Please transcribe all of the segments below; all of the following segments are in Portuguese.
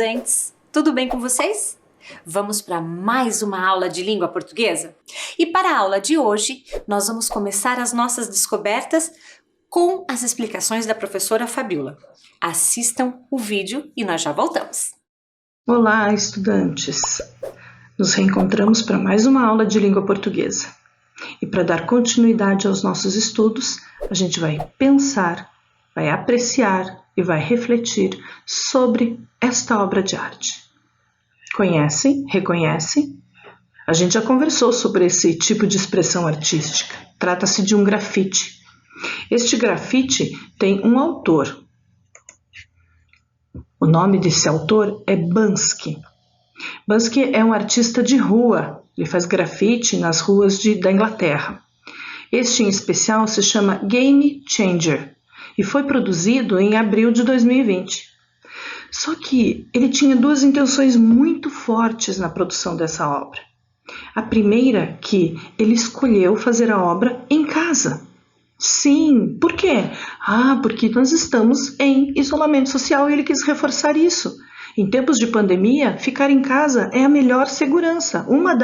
estudantes! Tudo bem com vocês? Vamos para mais uma aula de língua portuguesa? E para a aula de hoje, nós vamos começar as nossas descobertas com as explicações da professora Fabiola. Assistam o vídeo e nós já voltamos. Olá, estudantes! Nos reencontramos para mais uma aula de língua portuguesa. E para dar continuidade aos nossos estudos, a gente vai pensar, vai apreciar e vai refletir sobre esta obra de arte. Conhecem? Reconhecem? A gente já conversou sobre esse tipo de expressão artística. Trata-se de um grafite. Este grafite tem um autor. O nome desse autor é Banksy. Banksy é um artista de rua. Ele faz grafite nas ruas da Inglaterra. Este em especial se chama Game Changer e foi produzido em abril de 2020. Só que ele tinha duas intenções muito fortes na produção dessa obra. A primeira, que ele escolheu fazer a obra em casa. Sim, por quê? Porque nós estamos em isolamento social e ele quis reforçar isso. Em tempos de pandemia, ficar em casa é a melhor segurança, uma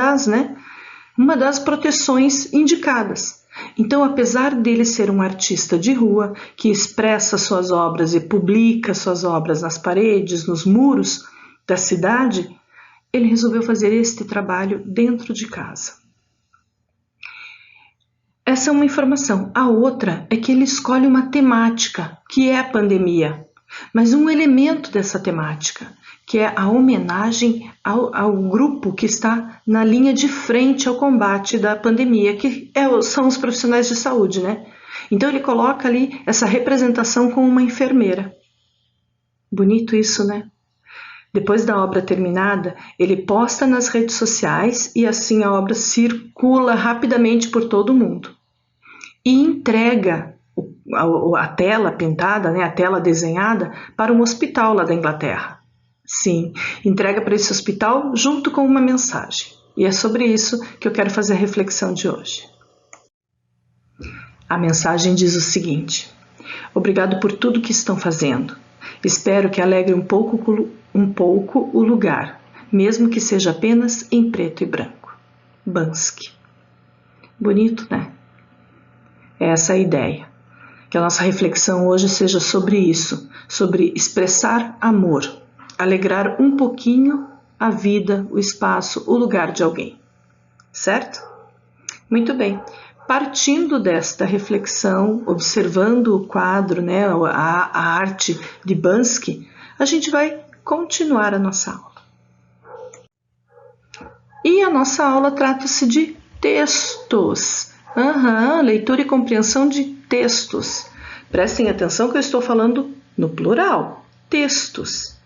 das proteções indicadas. Então, apesar dele ser um artista de rua, que expressa suas obras e publica suas obras nas paredes, nos muros da cidade, ele resolveu fazer este trabalho dentro de casa. Essa é uma informação. A outra é que ele escolhe uma temática, que é a pandemia, mas um elemento dessa temática, que é a homenagem ao grupo que está na linha de frente ao combate da pandemia, que são os profissionais de saúde, né? Então ele coloca ali essa representação com uma enfermeira. Bonito isso, né? Depois da obra terminada, ele posta nas redes sociais e assim a obra circula rapidamente por todo o mundo. E entrega a tela pintada, né, a tela desenhada, para um hospital lá da Inglaterra. Sim, entrega para esse hospital junto com uma mensagem. E é sobre isso que eu quero fazer a reflexão de hoje. A mensagem diz o seguinte: obrigado por tudo que estão fazendo. Espero que alegre um pouco o lugar, mesmo que seja apenas em preto e branco. Banksy. Bonito, né? É essa a ideia. Que a nossa reflexão hoje seja sobre isso, sobre expressar amor, alegrar um pouquinho a vida, o espaço, o lugar de alguém. Certo? Muito bem. Partindo desta reflexão, observando o quadro, né, a arte de Banksy, a gente vai continuar a nossa aula. E a nossa aula trata-se de textos. Leitura e compreensão de textos. Prestem atenção que eu estou falando no plural. Textos.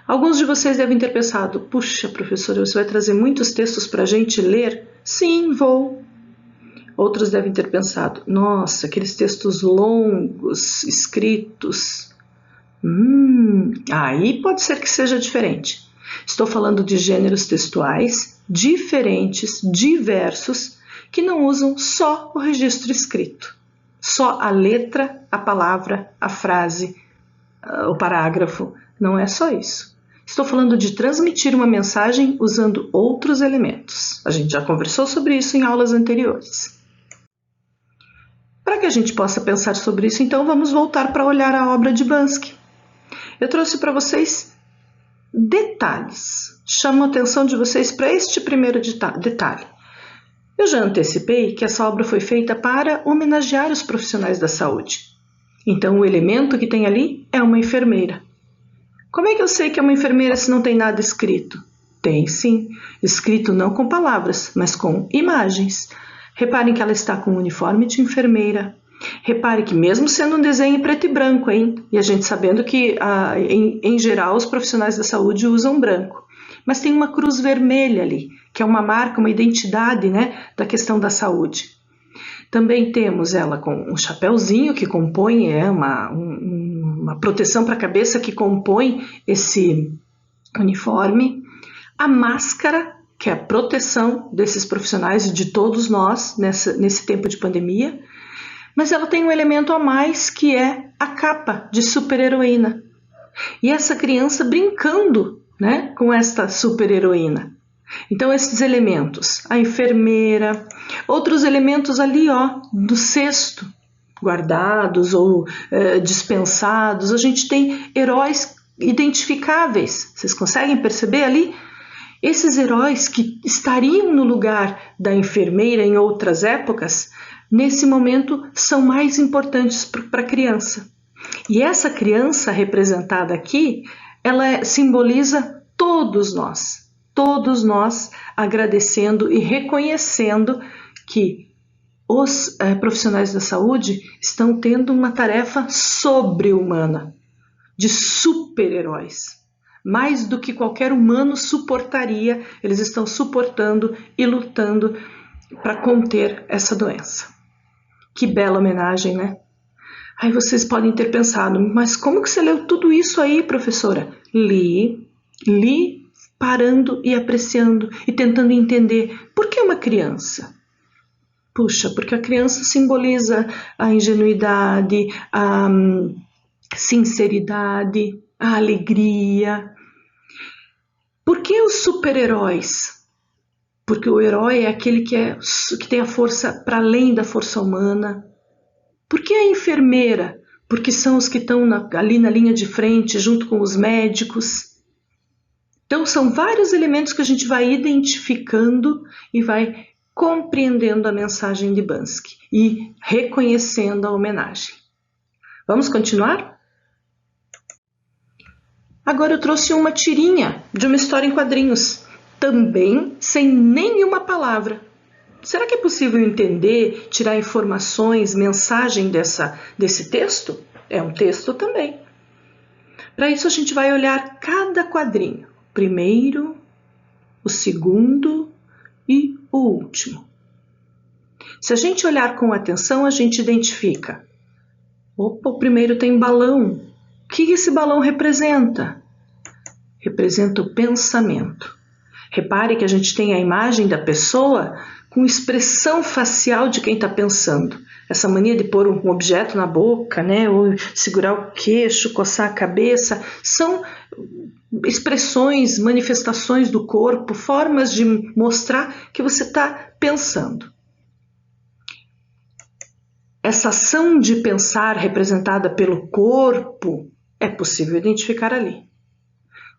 Alguns de vocês devem ter pensado: puxa, professora, você vai trazer muitos textos para a gente ler? Sim, vou. Outros devem ter pensado: nossa, aqueles textos longos, escritos. Aí pode ser que seja diferente. Estou falando de gêneros textuais diferentes, diversos, que não usam só o registro escrito. Só a letra, a palavra, a frase, o parágrafo. Não é só isso. Estou falando de transmitir uma mensagem usando outros elementos. A gente já conversou sobre isso em aulas anteriores. Para que a gente possa pensar sobre isso, então vamos voltar para olhar a obra de Banksy. Eu trouxe para vocês detalhes. Chamo a atenção de vocês para este primeiro detalhe. Eu já antecipei que essa obra foi feita para homenagear os profissionais da saúde. Então o elemento que tem ali é uma enfermeira. Como é que eu sei que é uma enfermeira se não tem nada escrito? Tem sim, escrito não com palavras, mas com imagens. Reparem que ela está com um uniforme de enfermeira. Repare que mesmo sendo um desenho em preto e branco, e a gente sabendo que em geral os profissionais da saúde usam branco, mas tem uma cruz vermelha ali, que é uma marca, uma identidade, né, da questão da saúde. Também temos ela com um chapéuzinho que compõe, uma proteção para a cabeça que compõe esse uniforme. A máscara, que é a proteção desses profissionais e de todos nós nesse tempo de pandemia. Mas ela tem um elemento a mais, que é a capa de super-heroína. E essa criança brincando, né, com esta super-heroína. Então, esses elementos, a enfermeira, outros elementos ali, ó, do cesto, guardados ou dispensados, a gente tem heróis identificáveis. Vocês conseguem perceber ali? Esses heróis que estariam no lugar da enfermeira em outras épocas, nesse momento são mais importantes para a criança. E essa criança representada aqui, ela simboliza todos nós agradecendo e reconhecendo que os profissionais da saúde estão tendo uma tarefa sobre-humana, de super-heróis. Mais do que qualquer humano suportaria, eles estão suportando e lutando para conter essa doença. Que bela homenagem, né? Aí vocês podem ter pensado, mas como que você leu tudo isso aí, professora? Li parando e apreciando e tentando entender por que uma criança? Puxa, porque a criança simboliza a ingenuidade, a sinceridade, a alegria. Por que os super-heróis? Porque o herói é aquele que tem a força para além da força humana. Por que a enfermeira? Porque são os que estão ali na linha de frente, junto com os médicos. Então, são vários elementos que a gente vai identificando e vai compreendendo a mensagem de Bansky e reconhecendo a homenagem. Vamos continuar? Agora eu trouxe uma tirinha de uma história em quadrinhos, também sem nenhuma palavra. Será que é possível entender, tirar informações, mensagem desse texto? É um texto também. Para isso a gente vai olhar cada quadrinho. O primeiro, o segundo e o último. Se a gente olhar com atenção, a gente identifica. Opa, o primeiro tem balão. O que esse balão representa? Representa o pensamento. Repare que a gente tem a imagem da pessoa com expressão facial de quem está pensando. Essa mania de pôr um objeto na boca, né, ou segurar o queixo, coçar a cabeça, são expressões, manifestações do corpo, formas de mostrar que você está pensando. Essa ação de pensar representada pelo corpo é possível identificar ali.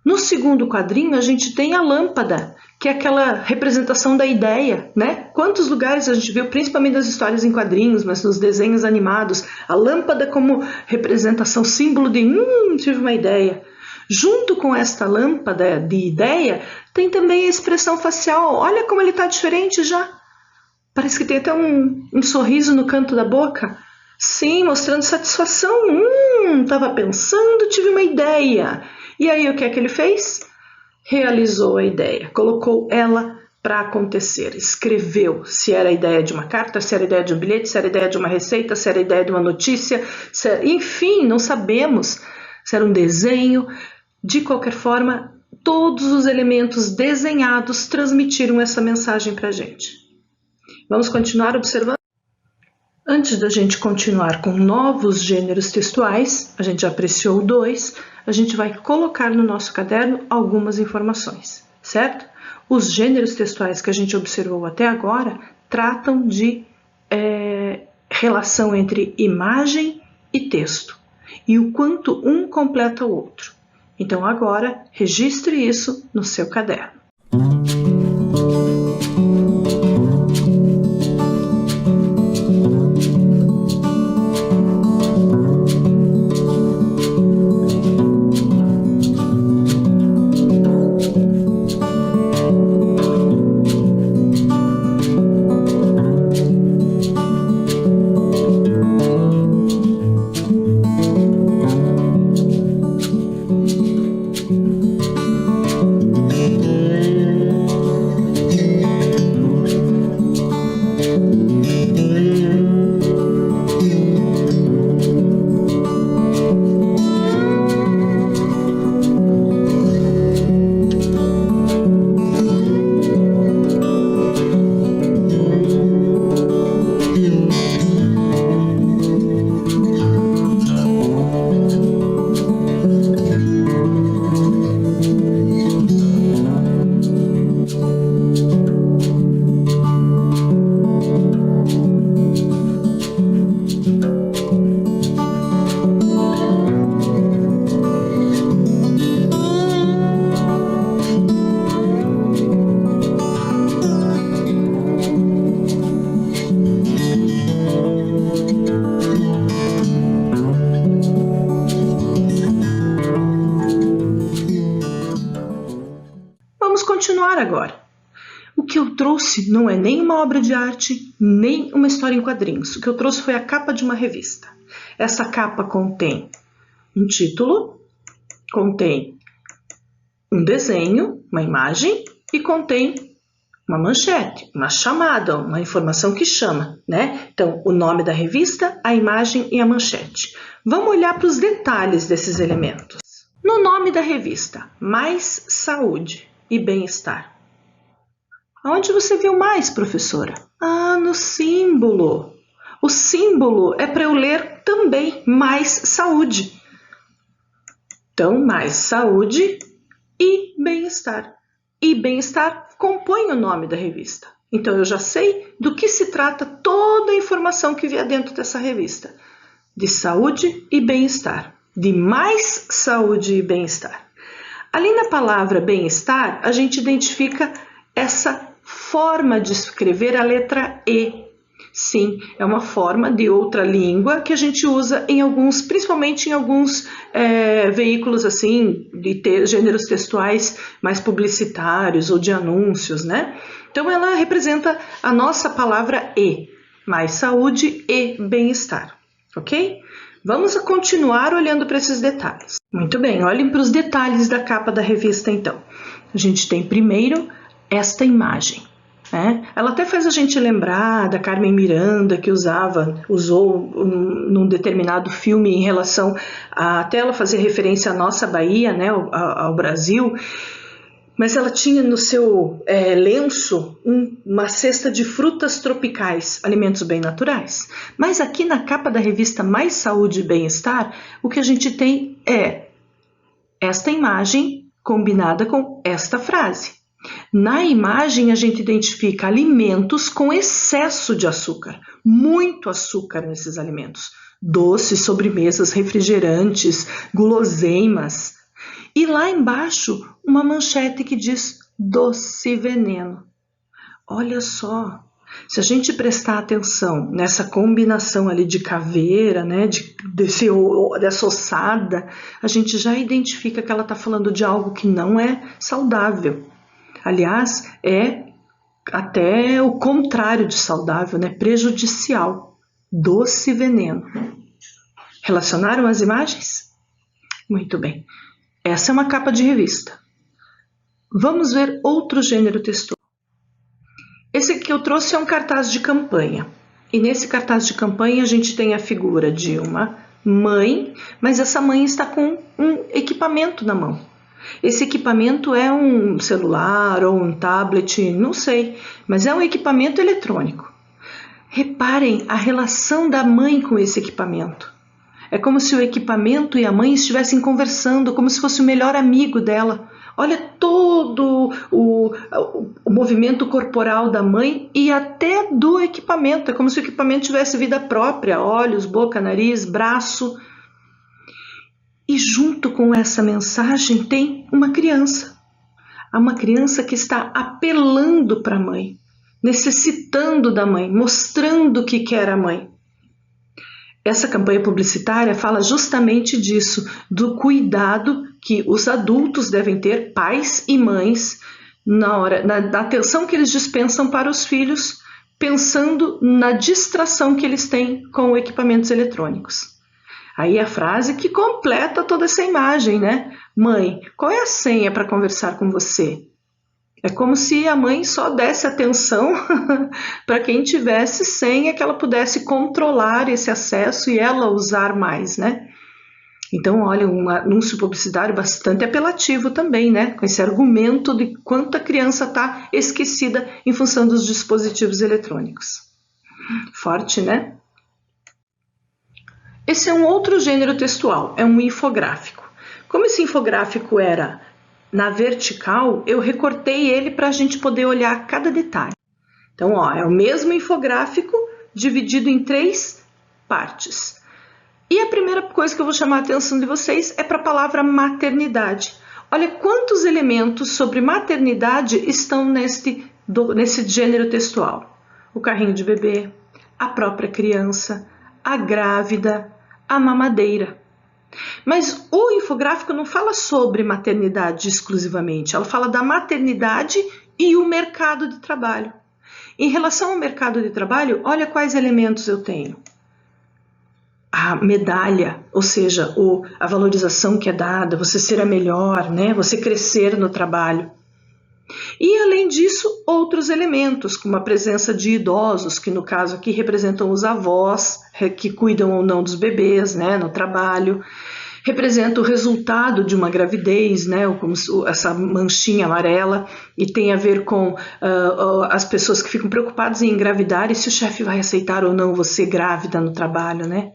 No segundo quadrinho, a gente tem a lâmpada, que é aquela representação da ideia, né? Quantos lugares a gente viu, principalmente nas histórias em quadrinhos, mas nos desenhos animados, a lâmpada como representação, símbolo de tive uma ideia. Junto com esta lâmpada de ideia, tem também a expressão facial. Olha como ele está diferente já. Parece que tem até um sorriso no canto da boca. Sim, mostrando satisfação. Estava pensando, tive uma ideia. E aí o que é que ele fez? Realizou a ideia, colocou ela para acontecer, escreveu se era a ideia de uma carta, se era a ideia de um bilhete, se era a ideia de uma receita, se era a ideia de uma notícia, enfim, não sabemos se era um desenho. De qualquer forma, todos os elementos desenhados transmitiram essa mensagem para a gente. Vamos continuar observando? Antes da gente continuar com novos gêneros textuais, a gente já apreciou 2, a gente vai colocar no nosso caderno algumas informações, certo? Os gêneros textuais que a gente observou até agora tratam de relação entre imagem e texto e o quanto um completa o outro. Então agora, registre isso no seu caderno. agora. O que eu trouxe não é nem uma obra de arte, nem uma história em quadrinhos. O que eu trouxe foi a capa de uma revista. Essa capa contém um título, contém um desenho, uma imagem e contém uma manchete, uma chamada, uma informação que chama, né? Então, o nome da revista, a imagem e a manchete. Vamos olhar para os detalhes desses elementos. No nome da revista, Mais Saúde e Bem-Estar. Aonde você viu mais, professora? Ah, no símbolo. O símbolo é para eu ler também Mais Saúde. Então, Mais Saúde e Bem-Estar. E Bem-Estar compõe o nome da revista. Então, eu já sei do que se trata toda a informação que vier dentro dessa revista. De saúde e bem-estar. De mais saúde e bem-estar. Ali na palavra bem-estar, a gente identifica essa forma de escrever a letra E. Sim, é uma forma de outra língua que a gente usa em alguns, principalmente em alguns veículos assim, de gêneros textuais mais publicitários ou de anúncios, né? Então ela representa a nossa palavra E, mais saúde e bem-estar, ok? Vamos continuar olhando para esses detalhes. Muito bem, olhem para os detalhes da capa da revista então. A gente tem primeiro esta imagem. Ela até faz a gente lembrar da Carmen Miranda, que usou num determinado filme em relação até ela fazer referência à nossa Bahia, né, ao Brasil, mas ela tinha no seu lenço uma cesta de frutas tropicais, alimentos bem naturais. Mas aqui na capa da revista Mais Saúde e Bem-Estar, o que a gente tem é esta imagem combinada com esta frase. Na imagem a gente identifica alimentos com excesso de açúcar, muito açúcar nesses alimentos, doces, sobremesas, refrigerantes, guloseimas. E lá embaixo uma manchete que diz doce veneno. Olha só, se a gente prestar atenção nessa combinação ali de caveira, né, dessa ossada, a gente já identifica que ela está falando de algo que não é saudável. Aliás, é até o contrário de saudável, né? Prejudicial. Doce veneno. Relacionaram as imagens? Muito bem. Essa é uma capa de revista. Vamos ver outro gênero textual. Esse que eu trouxe é um cartaz de campanha. E nesse cartaz de campanha a gente tem a figura de uma mãe, mas essa mãe está com um equipamento na mão. Esse equipamento é um celular ou um tablet, não sei, mas é um equipamento eletrônico. Reparem a relação da mãe com esse equipamento. É como se o equipamento e a mãe estivessem conversando, como se fosse o melhor amigo dela. Olha todo o movimento corporal da mãe e até do equipamento. É como se o equipamento tivesse vida própria, olhos, boca, nariz, braço. E junto com essa mensagem tem uma criança. Uma criança que está apelando para a mãe, necessitando da mãe, mostrando o que quer a mãe. Essa campanha publicitária fala justamente disso, do cuidado que os adultos devem ter, pais e mães, na atenção que eles dispensam para os filhos, pensando na distração que eles têm com equipamentos eletrônicos. Aí a frase que completa toda essa imagem, né? Mãe, qual é a senha para conversar com você? É como se a mãe só desse atenção para quem tivesse senha, que ela pudesse controlar esse acesso e ela usar mais, né? Então, olha, um anúncio publicitário bastante apelativo também, né? Com esse argumento de quanta criança está esquecida em função dos dispositivos eletrônicos. Forte, né? Esse é um outro gênero textual, é um infográfico. Como esse infográfico era na vertical, eu recortei ele para a gente poder olhar cada detalhe. Então, ó, é o mesmo infográfico dividido em 3 partes. E a primeira coisa que eu vou chamar a atenção de vocês é para a palavra maternidade. Olha quantos elementos sobre maternidade estão nesse gênero textual. O carrinho de bebê, a própria criança, a grávida, a mamadeira. Mas o infográfico não fala sobre maternidade exclusivamente, ela fala da maternidade e o mercado de trabalho. Em relação ao mercado de trabalho, olha quais elementos eu tenho. A medalha, ou seja, a valorização que é dada, você ser a melhor, né? Você crescer no trabalho. E, além disso, outros elementos, como a presença de idosos, que no caso aqui representam os avós, que cuidam ou não dos bebês, né, no trabalho. Representa o resultado de uma gravidez, né, como essa manchinha amarela, e tem a ver com as pessoas que ficam preocupadas em engravidar e se o chefe vai aceitar ou não você grávida no trabalho, né?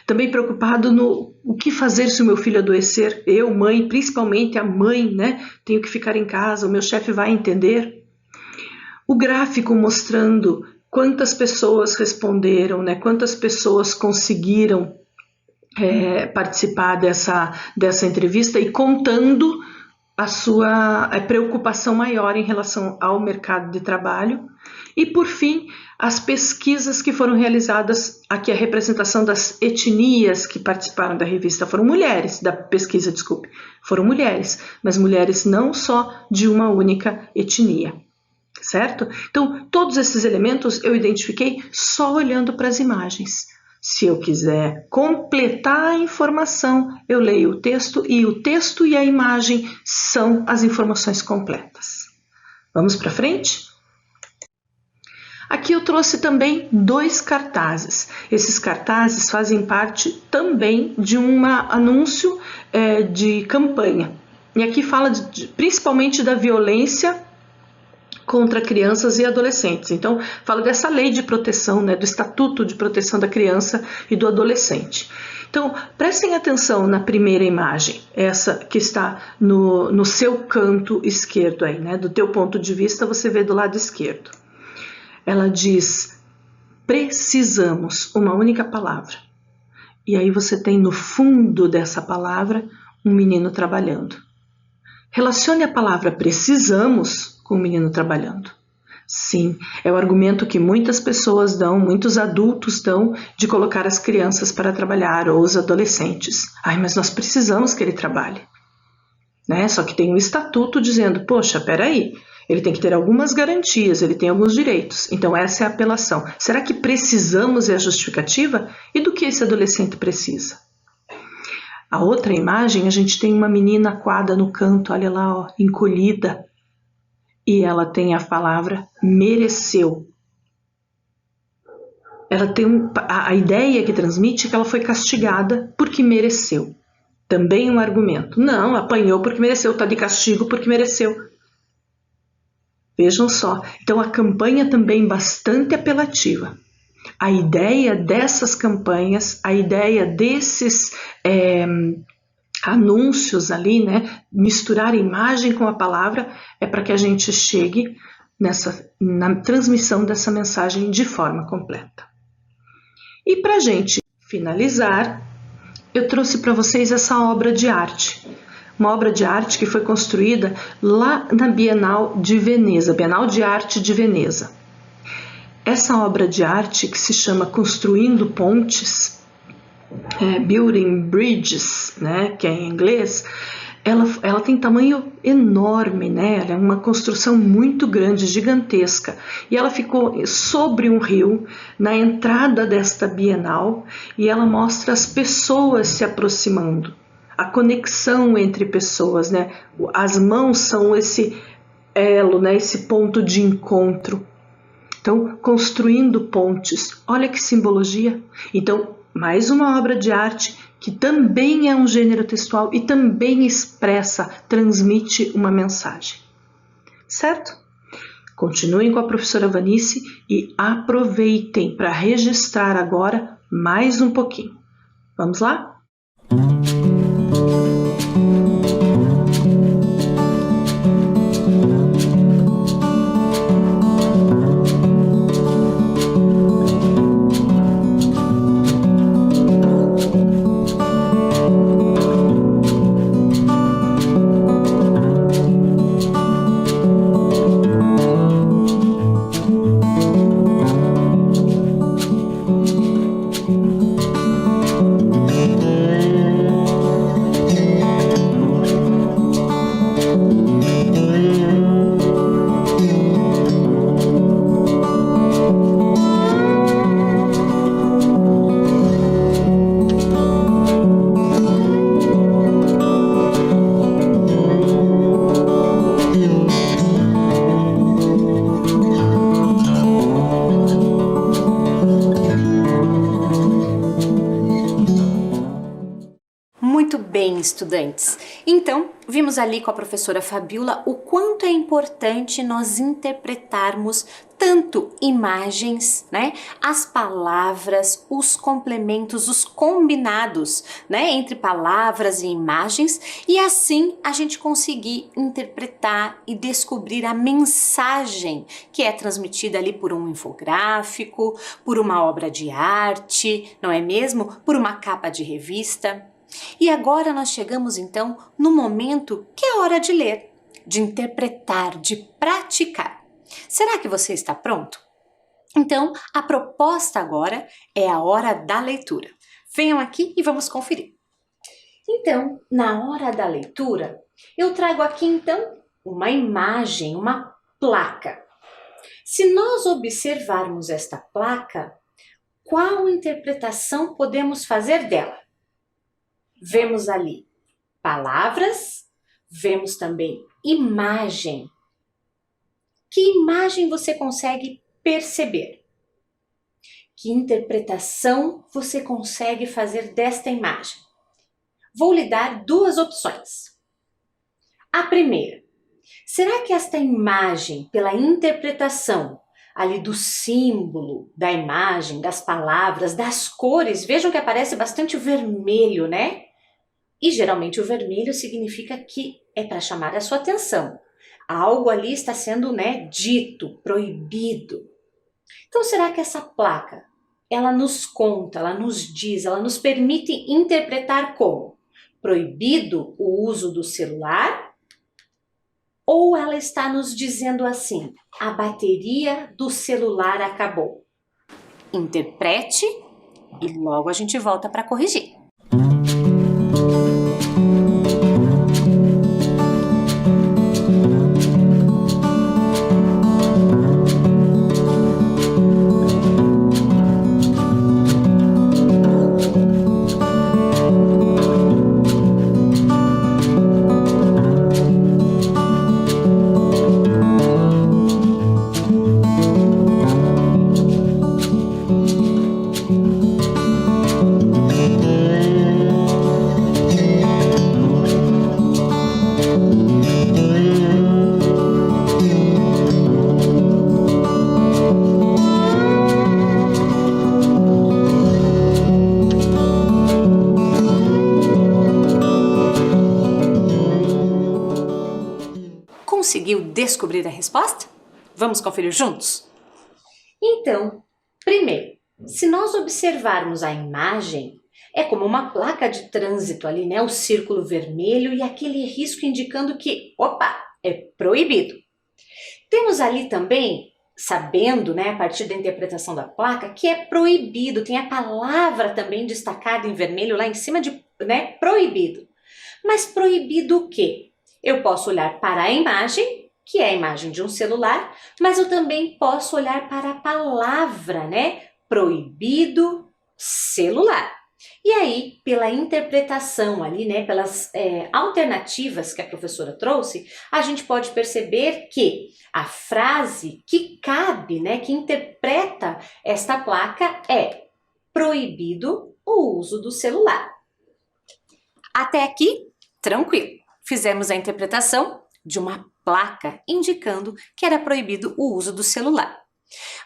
Também preocupado no o que fazer se o meu filho adoecer. Eu, mãe, principalmente a mãe, né? Tenho que ficar em casa, o meu chefe vai entender. O gráfico mostrando quantas pessoas responderam, né? Quantas pessoas conseguiram participar dessa entrevista e contando a sua preocupação maior em relação ao mercado de trabalho. E, por fim, as pesquisas que foram realizadas, aqui a representação das etnias que participaram da revista foram mulheres, da pesquisa, desculpe, foram mulheres, mas mulheres não só de uma única etnia, certo? Então, todos esses elementos eu identifiquei só olhando para as imagens. Se eu quiser completar a informação, eu leio o texto e a imagem são as informações completas. Vamos para frente? Aqui eu trouxe também 2 cartazes. Esses cartazes fazem parte também de um anúncio de campanha. E aqui fala principalmente da violência contra crianças e adolescentes. Então, fala dessa lei de proteção, né, do Estatuto de Proteção da Criança e do Adolescente. Então, prestem atenção na primeira imagem, essa que está no seu canto esquerdo aí, né, do teu ponto de vista, você vê do lado esquerdo. Ela diz, precisamos, uma única palavra. E aí você tem no fundo dessa palavra um menino trabalhando. Relacione a palavra precisamos com o menino trabalhando. Sim, é o argumento que muitas pessoas dão, muitos adultos dão, de colocar as crianças para trabalhar ou os adolescentes. Ai, mas nós precisamos que ele trabalhe. Né? Só que tem um estatuto dizendo, poxa, peraí, ele tem que ter algumas garantias, ele tem alguns direitos. Então essa é a apelação. Será que precisamos é a justificativa? E do que esse adolescente precisa? A outra imagem, a gente tem uma menina acuada no canto, olha lá, ó, encolhida. E ela tem a palavra mereceu. Ela tem a ideia que transmite é que ela foi castigada porque mereceu. Também um argumento. Não, apanhou porque mereceu, está de castigo porque mereceu. Vejam só, então a campanha também bastante apelativa. A ideia dessas campanhas, a ideia desses anúncios ali, né, misturar a imagem com a palavra, é para que a gente chegue na transmissão dessa mensagem de forma completa. E para a gente finalizar, eu trouxe para vocês essa obra de arte. Uma obra de arte que foi construída lá na Bienal de Veneza, Bienal de Arte de Veneza. Essa obra de arte, que se chama Construindo Pontes, Building Bridges, né, que é em inglês, ela tem tamanho enorme, né? Ela é uma construção muito grande, gigantesca. E ela ficou sobre um rio, na entrada desta Bienal, e ela mostra as pessoas se aproximando. A conexão entre pessoas, né? As mãos são esse elo, né? Esse ponto de encontro. Então, construindo pontes. Olha que simbologia. Então, mais uma obra de arte que também é um gênero textual e também expressa, transmite uma mensagem. Certo? Continuem com a professora Vanice e aproveitem para registrar agora mais um pouquinho. Vamos lá? bem, estudantes? Então, vimos ali com a professora Fabiola o quanto é importante nós interpretarmos tanto imagens, né, as palavras, os complementos, os combinados, né, entre palavras e imagens, e assim a gente conseguir interpretar e descobrir a mensagem que é transmitida ali por um infográfico, por uma obra de arte, não é mesmo? Por uma capa de revista. E agora nós chegamos então no momento que é hora de ler, de interpretar, de praticar. Será que você está pronto? Então, a proposta agora é a hora da leitura. Venham aqui e vamos conferir. Então, na hora da leitura, eu trago aqui então uma imagem, uma placa. Se nós observarmos esta placa, qual interpretação podemos fazer dela? Vemos ali palavras, vemos também imagem. Que imagem você consegue perceber? Que interpretação você consegue fazer desta imagem? Vou lhe dar duas opções. A primeira, será que esta imagem, pela interpretação ali do símbolo, da imagem, das palavras, das cores, vejam que aparece bastante vermelho, né? E geralmente o vermelho significa que é para chamar a sua atenção. Algo ali está sendo, né, dito, proibido. Então, será que essa placa, ela nos conta, ela nos diz, ela nos permite interpretar como? Proibido o uso do celular? Ou ela está nos dizendo assim, a bateria do celular acabou? Interprete e logo a gente volta para corrigir. Conseguiu descobrir a resposta? Vamos conferir juntos? Então, primeiro, se nós observarmos a imagem, é como uma placa de trânsito ali, né? O círculo vermelho e aquele risco indicando que, opa, é proibido. Temos ali também, sabendo, né, a partir da interpretação da placa, que é proibido, tem a palavra também destacada em vermelho lá em cima de, né, proibido. Mas proibido o quê? Eu posso olhar para a imagem, que é a imagem de um celular, mas eu também posso olhar para a palavra, né? Proibido celular. E aí, pela interpretação ali, né, pelas alternativas que a professora trouxe, a gente pode perceber que a frase que cabe, né, que interpreta esta placa é proibido o uso do celular. Até aqui, tranquilo. Fizemos a interpretação de uma placa indicando que era proibido o uso do celular.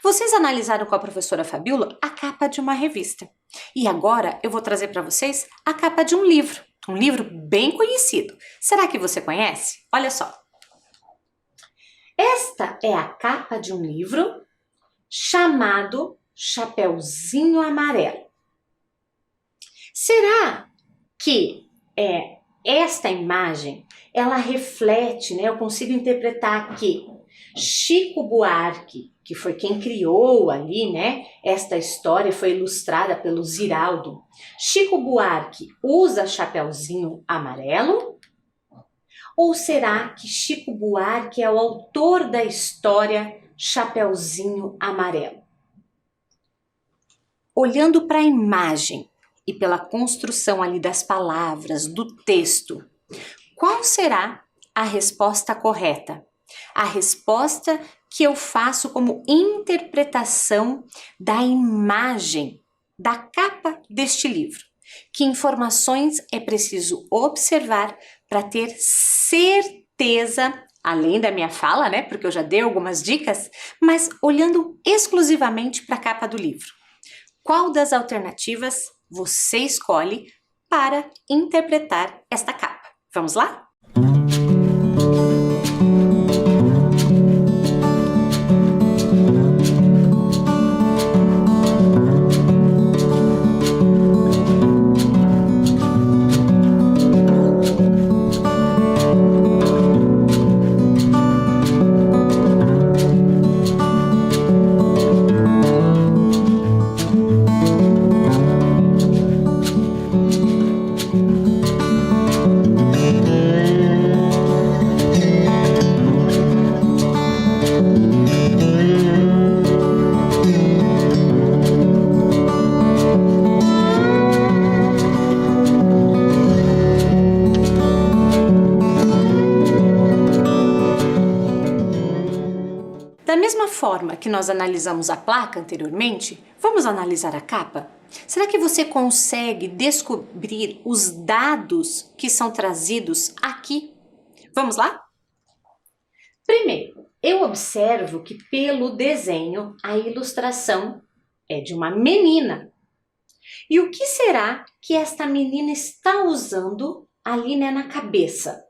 Vocês analisaram com a professora Fabiola a capa de uma revista. E agora eu vou trazer para vocês a capa de um livro bem conhecido. Será que você conhece? Olha só. Esta é a capa de um livro chamado Chapeuzinho Amarelo. Será que esta imagem, ela reflete, né? Eu consigo interpretar que Chico Buarque, que foi quem criou ali, né? Esta história foi ilustrada pelo Ziraldo. Chico Buarque usa chapeuzinho amarelo? Ou será que Chico Buarque é o autor da história Chapeuzinho Amarelo? Olhando para a imagem, e pela construção ali das palavras, do texto, qual será a resposta correta? A resposta que eu faço como interpretação da imagem, da capa deste livro. Que informações é preciso observar para ter certeza, além da minha fala, né? Porque eu já dei algumas dicas, mas olhando exclusivamente para a capa do livro. Qual das alternativas você escolhe para interpretar esta capa? Vamos lá? Da mesma forma que nós analisamos a placa anteriormente, vamos analisar a capa? Será que você consegue descobrir os dados que são trazidos aqui? Vamos lá? Primeiro, eu observo que pelo desenho a ilustração é de uma menina. E o que será que esta menina está usando ali, né, na cabeça?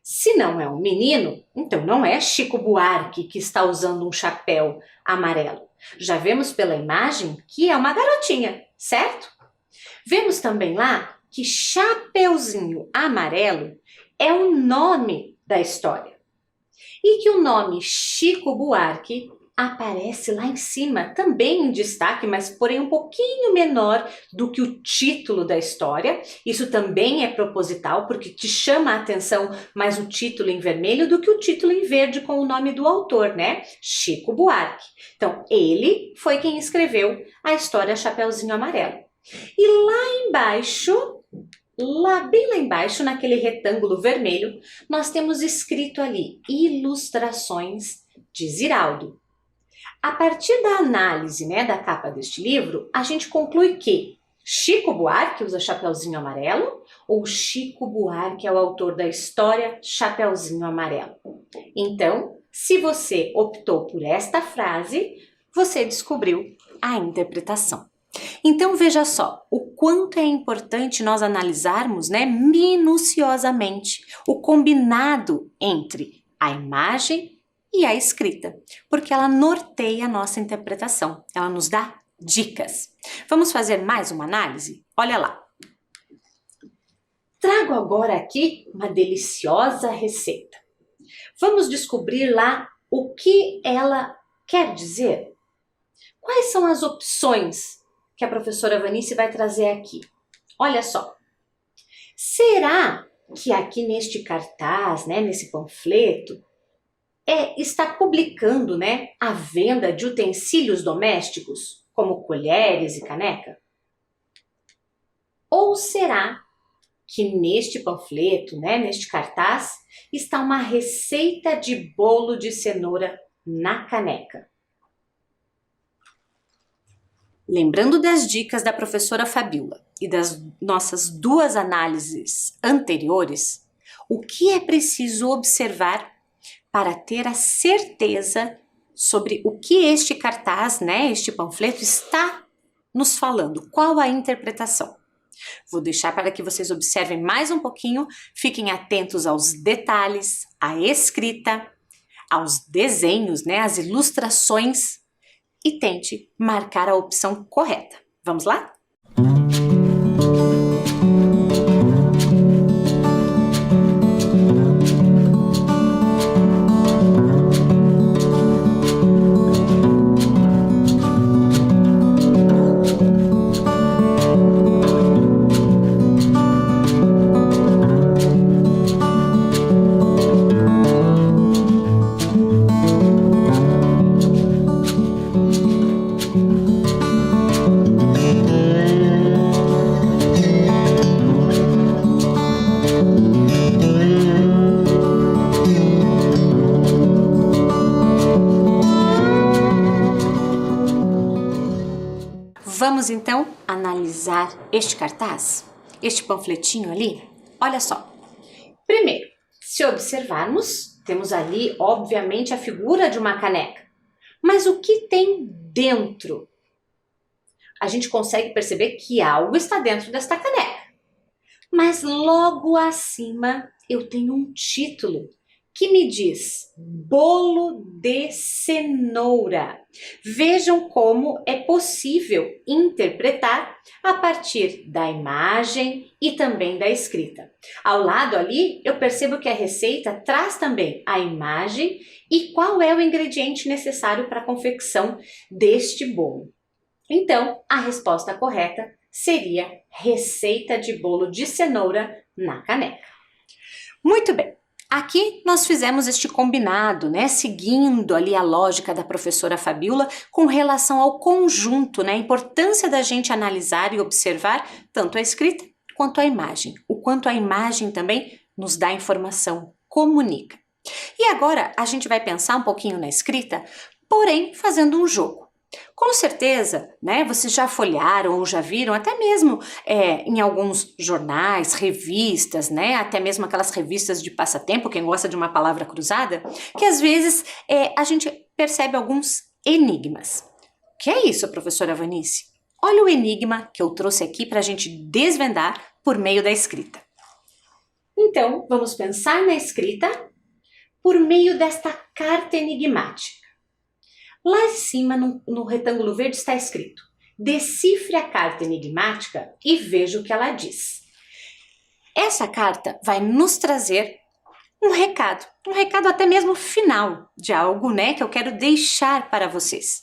Se não é um menino, então não é Chico Buarque que está usando um chapéu amarelo. Já vemos pela imagem que é uma garotinha, certo? Vemos também lá que Chapeuzinho Amarelo é o nome da história. E que o nome Chico Buarque aparece lá em cima, também em destaque, mas porém um pouquinho menor do que o título da história. Isso também é proposital, porque te chama a atenção mais o título em vermelho do que o título em verde com o nome do autor, né? Chico Buarque. Então, ele foi quem escreveu a história Chapeuzinho Amarelo. E lá embaixo, bem lá embaixo, naquele retângulo vermelho, nós temos escrito ali, Ilustrações de Ziraldo. A partir da análise, né, da capa deste livro, a gente conclui que Chico Buarque usa Chapeuzinho Amarelo ou Chico Buarque é o autor da história Chapeuzinho Amarelo. Então, se você optou por esta frase, você descobriu a interpretação. Então, veja só, o quanto é importante nós analisarmos, né, minuciosamente o combinado entre a imagem e a escrita, porque ela norteia a nossa interpretação, ela nos dá dicas. Vamos fazer mais uma análise? Olha lá. Trago agora aqui uma deliciosa receita. Vamos descobrir lá o que ela quer dizer. Quais são as opções que a professora Vanice vai trazer aqui? Olha só. Será que aqui neste cartaz, né, nesse panfleto, está publicando, né, a venda de utensílios domésticos, como colheres e caneca? Ou será que neste panfleto, né, neste cartaz, está uma receita de bolo de cenoura na caneca? Lembrando das dicas da professora Fabiola e das nossas duas análises anteriores, o que é preciso observar para ter a certeza sobre o que este cartaz, né, este panfleto está nos falando? Qual a interpretação? Vou deixar para que vocês observem mais um pouquinho, fiquem atentos aos detalhes, à escrita, aos desenhos, né, às ilustrações e tente marcar a opção correta. Vamos lá? analisar este cartaz? Este panfletinho ali? Olha só. Primeiro, se observarmos, temos ali, obviamente, a figura de uma caneca. Mas o que tem dentro? A gente consegue perceber que algo está dentro desta caneca. Mas logo acima eu tenho um título que me diz bolo de cenoura. Vejam como é possível interpretar a partir da imagem e também da escrita. Ao lado ali, eu percebo que a receita traz também a imagem e qual é o ingrediente necessário para a confecção deste bolo. Então, a resposta correta seria receita de bolo de cenoura na caneca. Muito bem. Aqui nós fizemos este combinado, né, seguindo ali a lógica da professora Fabiola com relação ao conjunto, né, a importância da gente analisar e observar tanto a escrita quanto a imagem. O quanto a imagem também nos dá informação, comunica. E agora a gente vai pensar um pouquinho na escrita, porém fazendo um jogo. Com certeza, né, vocês já folhearam ou já viram, até mesmo em alguns jornais, revistas, né, até mesmo aquelas revistas de passatempo, quem gosta de uma palavra cruzada, que às vezes a gente percebe alguns enigmas. O que é isso, professora Vanice? Olha o enigma que eu trouxe aqui para a gente desvendar por meio da escrita. Então, vamos pensar na escrita por meio desta carta enigmática. Lá em cima, no retângulo verde, está escrito: decifre a carta enigmática e veja o que ela diz. Essa carta vai nos trazer um recado até mesmo final de algo, né, que eu quero deixar para vocês.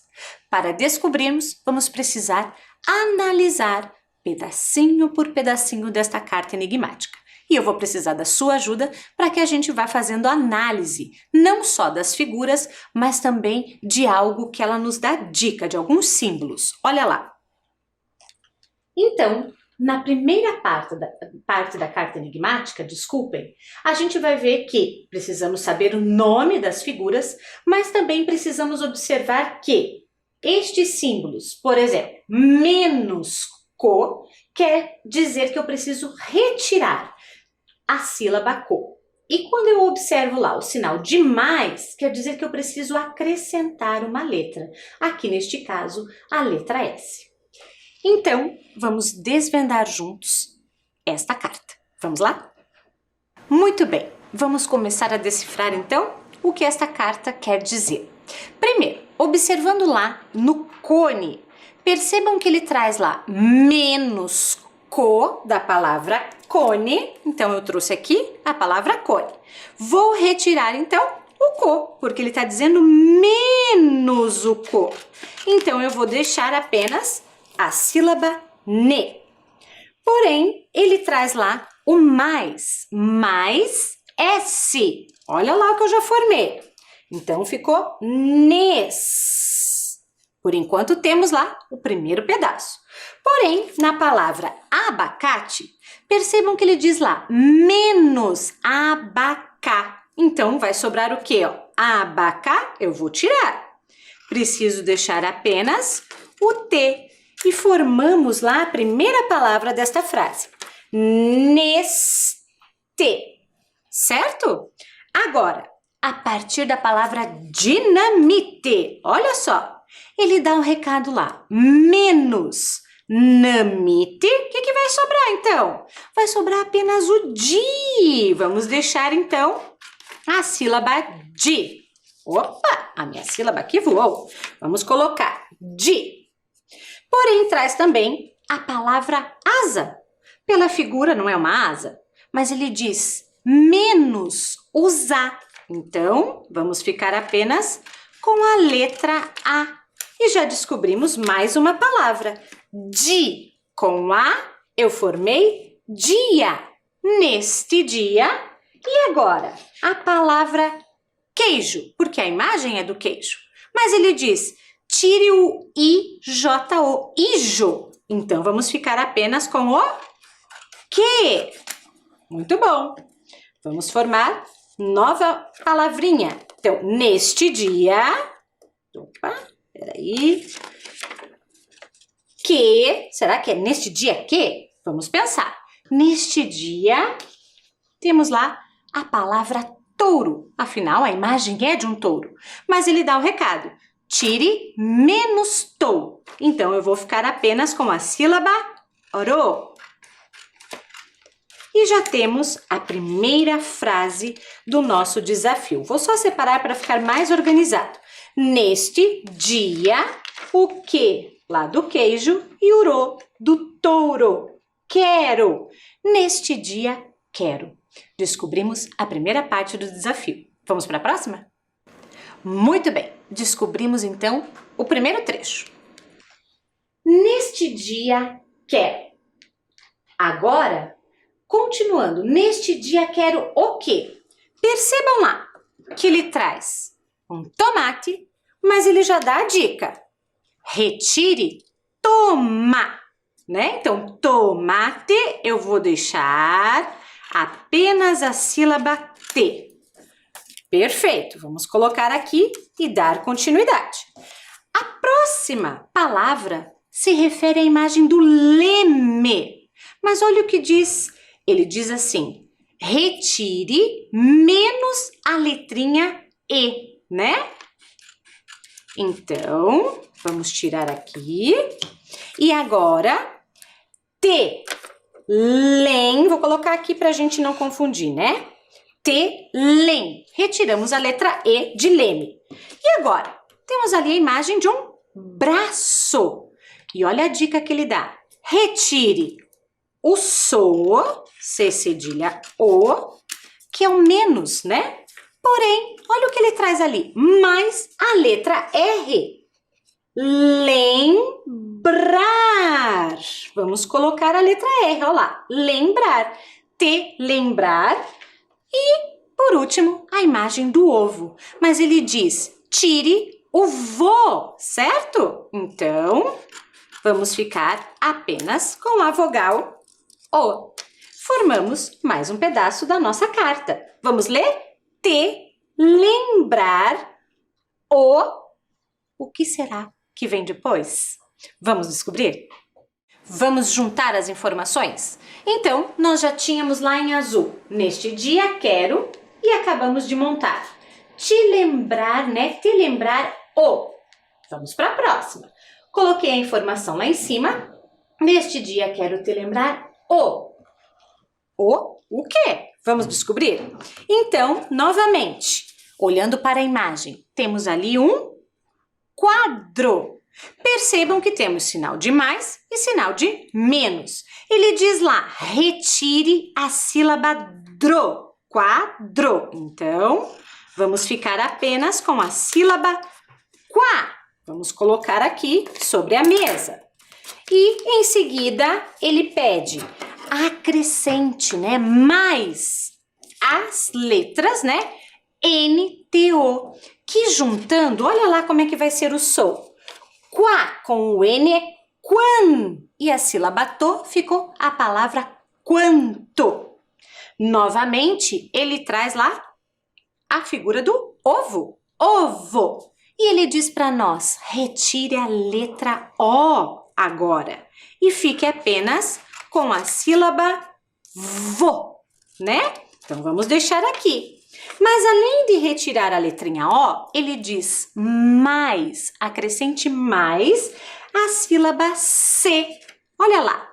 Para descobrirmos, vamos precisar analisar pedacinho por pedacinho desta carta enigmática. E eu vou precisar da sua ajuda para que a gente vá fazendo análise, não só das figuras, mas também de algo que ela nos dá dica, de alguns símbolos. Olha lá. Então, na primeira parte da carta enigmática, desculpem, a gente vai ver que precisamos saber o nome das figuras, mas também precisamos observar que estes símbolos, por exemplo, menos co, quer dizer que eu preciso retirar a sílaba co. E quando eu observo lá o sinal de mais, quer dizer que eu preciso acrescentar uma letra. Aqui neste caso, a letra S. Então, vamos desvendar juntos esta carta. Vamos lá? Muito bem, vamos começar a decifrar então o que esta carta quer dizer. Primeiro, observando lá no cone, percebam que ele traz lá menos co da palavra cone, então eu trouxe aqui a palavra cone. Vou retirar então o co, porque ele está dizendo menos o co. Então eu vou deixar apenas a sílaba ne. Porém, ele traz lá o mais S. Olha lá o que eu já formei. Então ficou nes. Por enquanto temos lá o primeiro pedaço. Porém, na palavra abacate, percebam que ele diz lá menos abacá. Então, vai sobrar o quê? Abacá, eu vou tirar. Preciso deixar apenas o T. E formamos lá a primeira palavra desta frase. Neste. Certo? Agora, a partir da palavra dinamite, olha só. Ele dá um recado lá, menos namite, o que vai sobrar então? Vai sobrar apenas o di. Vamos deixar então a sílaba di. Opa, a minha sílaba aqui voou. Vamos colocar di. Porém, traz também a palavra asa. Pela figura não é uma asa, mas ele diz menos usar. Então, vamos ficar apenas com a letra A. E já descobrimos mais uma palavra. Di. Com A, eu formei dia. Neste dia. E agora, a palavra queijo, porque a imagem é do queijo. Mas ele diz, tire o I-J-O, ijo. Então, vamos ficar apenas com o que. Muito bom. Vamos formar nova palavrinha. Então, neste dia... Opa, peraí. que... Será que é neste dia que? Vamos pensar. Neste dia, temos lá a palavra touro. Afinal, a imagem é de um touro. Mas ele dá o recado. Tire menos tou. Então, eu vou ficar apenas com a sílaba ro. E já temos a primeira frase do nosso desafio. Vou só separar para ficar mais organizado. Neste dia, o que lá do queijo e o ro do touro. Quero. Neste dia, quero. Descobrimos a primeira parte do desafio. Vamos para a próxima? Muito bem. Descobrimos então o primeiro trecho. Neste dia, quero. Agora, continuando, neste dia quero o quê? Percebam lá que ele traz um tomate, mas ele já dá a dica. Retire, toma, né? Então, tomate, eu vou deixar apenas a sílaba T. Perfeito, vamos colocar aqui e dar continuidade. A próxima palavra se refere à imagem do leme. Mas olha o que diz. Ele diz assim, retire menos a letrinha E, né? Então, vamos tirar aqui. E agora, T, lem, vou colocar aqui para a gente não confundir, né? T, lem. Retiramos a letra E de leme. E agora, temos ali a imagem de um braço. E olha a dica que ele dá. Retire o so, C cedilha O, que é o menos, né? Porém, olha o que ele traz ali, mais a letra R. Lembrar. Vamos colocar a letra R, olha lá. Lembrar. Te lembrar. E, por último, a imagem do ovo. Mas ele diz, tire o vô, certo? Então, vamos ficar apenas com a vogal O. Formamos mais um pedaço da nossa carta. Vamos ler? Te lembrar o que será que vem depois? Vamos descobrir? Vamos juntar as informações? Então, nós já tínhamos lá em azul, neste dia quero, e acabamos de montar. Te lembrar, né? Te lembrar o. Vamos para a próxima. Coloquei a informação lá em cima. Neste dia quero te lembrar o. O quê? Vamos descobrir? Então, novamente, olhando para a imagem, temos ali um quadro. Percebam que temos sinal de mais e sinal de menos. Ele diz lá, retire a sílaba dro, quadro. Então, vamos ficar apenas com a sílaba quá. Vamos colocar aqui sobre a mesa. E, em seguida, ele pede acrescente, né? Mais as letras, né? N-T-O, que juntando, olha lá como é que vai ser o som. Quá com o N é quan. E a sílaba to ficou a palavra quanto. Novamente, ele traz lá a figura do ovo. Ovo. E ele diz para nós, retire a letra O agora. E fique apenas com a sílaba vo, né? Então, vamos deixar aqui. Mas além de retirar a letrinha O, ele diz mais, acrescente mais a sílaba C. Olha lá,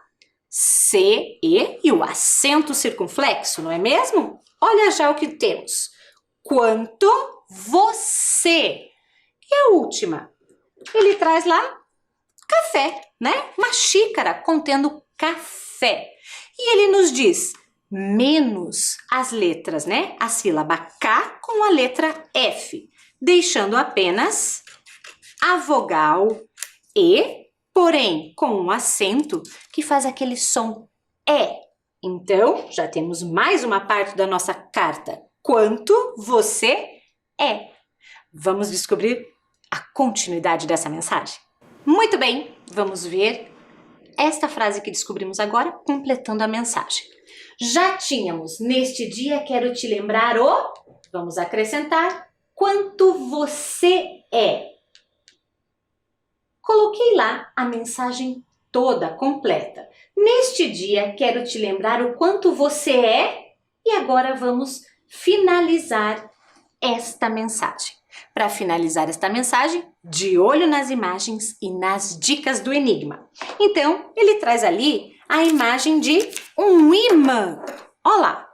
C, E o acento circunflexo, não é mesmo? Olha já o que temos. Quanto você. E a última, ele traz lá café, né? Uma xícara contendo café. E ele nos diz menos as letras, né? A sílaba K com a letra F, deixando apenas a vogal E, porém com um acento que faz aquele som E. Então, já temos mais uma parte da nossa carta. Quanto você é. Vamos descobrir a continuidade dessa mensagem? Muito bem, vamos ver esta frase que descobrimos agora, completando a mensagem. Já tínhamos, neste dia quero te lembrar o, vamos acrescentar, quanto você é. Coloquei lá a mensagem toda completa. Neste dia, quero te lembrar o quanto você é e agora vamos finalizar esta mensagem. Para finalizar esta mensagem, de olho nas imagens e nas dicas do enigma. Então, ele traz ali a imagem de um imã. Olha lá.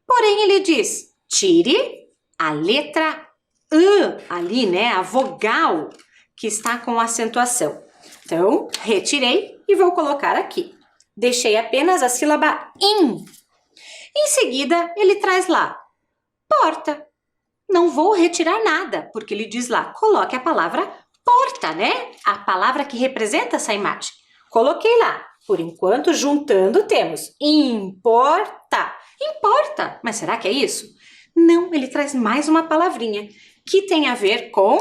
Porém, ele diz, tire a letra ali, né? A vogal que está com acentuação. Então, retirei e vou colocar aqui. Deixei apenas a sílaba in. Em seguida, ele traz lá, porta. Não vou retirar nada, porque ele diz lá, coloque a palavra porta, né? A palavra que representa essa imagem. Coloquei lá. Por enquanto, juntando, temos importa. Importa. Mas será que é isso? Não, ele traz mais uma palavrinha que tem a ver com,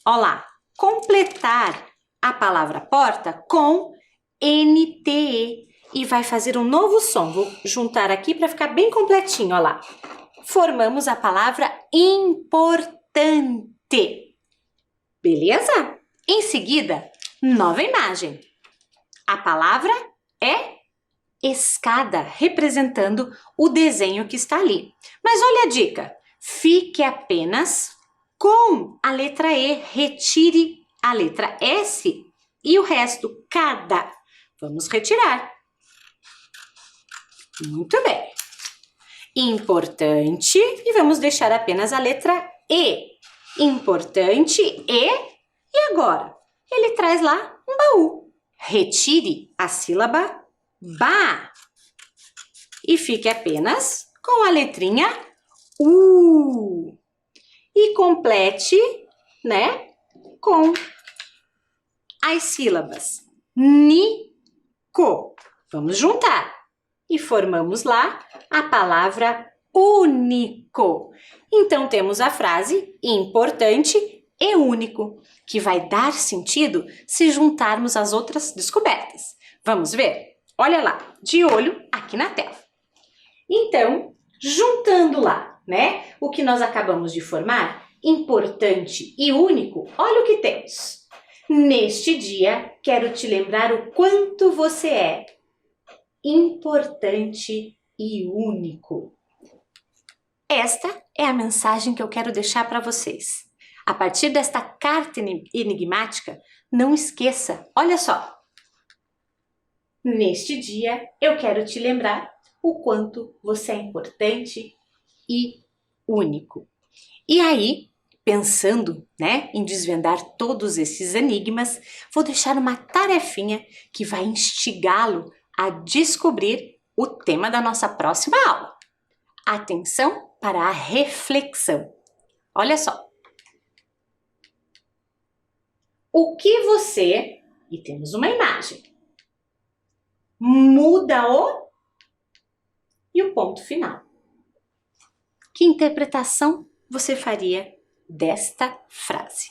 ó lá, completar a palavra porta com NTE. E vai fazer um novo som. Vou juntar aqui para ficar bem completinho, ó lá. Formamos a palavra importante. Beleza? Em seguida, nova imagem. A palavra é escada, representando o desenho que está ali. Mas olha a dica. Fique apenas com a letra E. Retire a letra S e o resto, cada. Vamos retirar. Muito bem. Importante e vamos deixar apenas a letra E. Importante e agora? Ele traz lá um baú. Retire a sílaba ba e fique apenas com a letrinha U. E complete, né, com as sílabas nico. Vamos juntar. E formamos lá a palavra único. Então, temos a frase importante e único, que vai dar sentido se juntarmos as outras descobertas. Vamos ver? Olha lá, de olho aqui na tela. Então, juntando lá, né, o que nós acabamos de formar, importante e único, olha o que temos. Neste dia, quero te lembrar o quanto você é importante e único. Esta é a mensagem que eu quero deixar para vocês. A partir desta carta enigmática, não esqueça, olha só. Neste dia, eu quero te lembrar o quanto você é importante e único. E aí, pensando, né, em desvendar todos esses enigmas, vou deixar uma tarefinha que vai instigá-lo a descobrir o tema da nossa próxima aula. Atenção para a reflexão. Olha só. O que você, e temos uma imagem, muda o e o ponto final. Que interpretação você faria desta frase?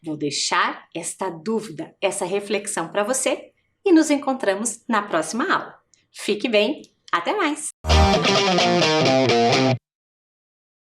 Vou deixar esta dúvida, essa reflexão para você e nos encontramos na próxima aula. Fique bem, até mais!